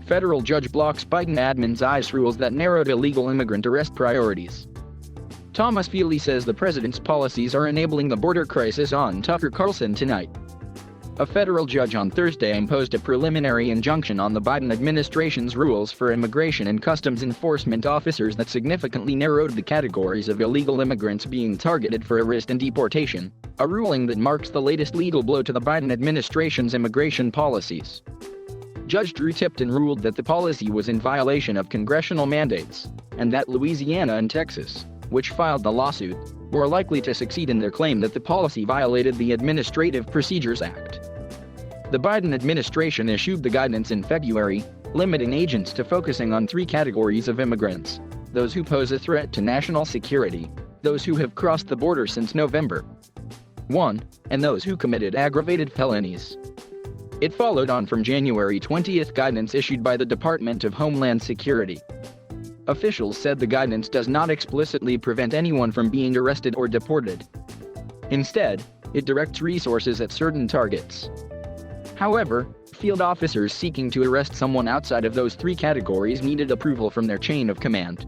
Federal judge blocks Biden admin's ICE rules that narrowed illegal immigrant arrest priorities. Thomas Feeley says the president's policies are enabling the border crisis on Tucker Carlson Tonight. A federal judge on Thursday imposed a preliminary injunction on the Biden administration's rules for immigration and customs enforcement officers that significantly narrowed the categories of illegal immigrants being targeted for arrest and deportation, a ruling that marks the latest legal blow to the Biden administration's immigration policies. Judge Drew Tipton ruled that the policy was in violation of congressional mandates, and that Louisiana and Texas, which filed the lawsuit, were likely to succeed in their claim that the policy violated the Administrative Procedures Act. The Biden administration issued the guidance in February, limiting agents to focusing on three categories of immigrants: those who pose a threat to national security, those who have crossed the border since November 1, and those who committed aggravated felonies. It followed on from January 20th guidance issued by the Department of Homeland Security. Officials said the guidance does not explicitly prevent anyone from being arrested or deported. Instead, it directs resources at certain targets. However, field officers seeking to arrest someone outside of those three categories needed approval from their chain of command.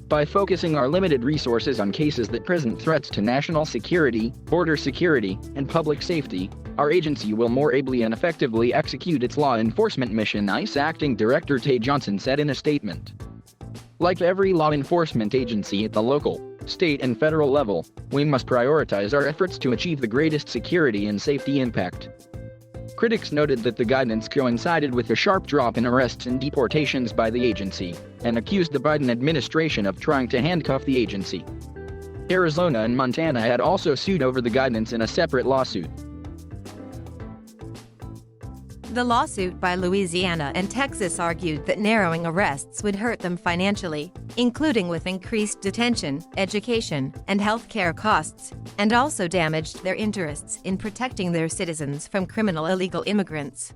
By focusing our limited resources on cases that present threats to national security, border security, and public safety, our agency will more ably and effectively execute its law enforcement mission, ICE Acting Director Tay Johnson said in a statement. Like every law enforcement agency at the local, state, and federal level, we must prioritize our efforts to achieve the greatest security and safety impact. Critics noted that the guidance coincided with a sharp drop in arrests and deportations by the agency, and accused the Biden administration of trying to handcuff the agency. Arizona and Montana had also sued over the guidance in a separate lawsuit. The lawsuit by Louisiana and Texas argued that narrowing arrests would hurt them financially, including with increased detention, education, and health care costs, and also damaged their interests in protecting their citizens from criminal illegal immigrants.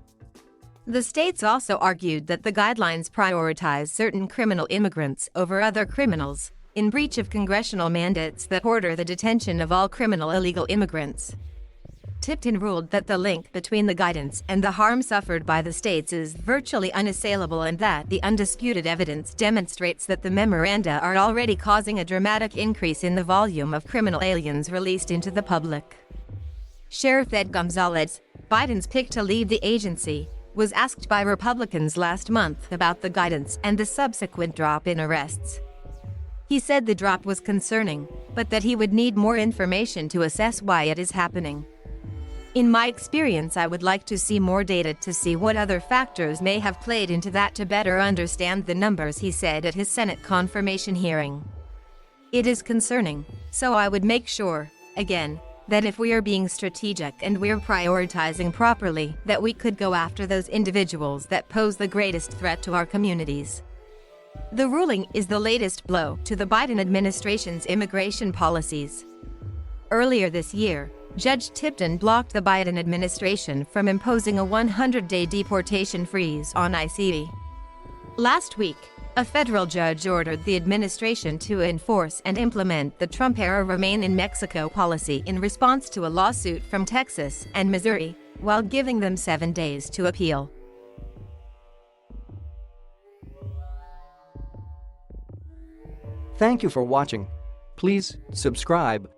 The states also argued that the guidelines prioritize certain criminal immigrants over other criminals, in breach of congressional mandates that order the detention of all criminal illegal immigrants. Tipton ruled that the link between the guidance and the harm suffered by the states is virtually unassailable, and that the undisputed evidence demonstrates that the memoranda are already causing a dramatic increase in the volume of criminal aliens released into the public. Sheriff Ed Gonzalez, Biden's pick to lead the agency, was asked by Republicans last month about the guidance and the subsequent drop in arrests. He said the drop was concerning, but that he would need more information to assess why it is happening. In my experience, I would like to see more data to see what other factors may have played into that to better understand the numbers, he said at his Senate confirmation hearing. It is concerning, so I would make sure, again, that if we are being strategic and we're prioritizing properly, that we could go after those individuals that pose the greatest threat to our communities. The ruling is the latest blow to the Biden administration's immigration policies. Earlier this year, Judge Tipton blocked the Biden administration from imposing a 100-day deportation freeze on ICE. Last week, a federal judge ordered the administration to enforce and implement the Trump-era Remain in Mexico policy in response to a lawsuit from Texas and Missouri, while giving them 7 days to appeal. Thank you for watching. Please subscribe.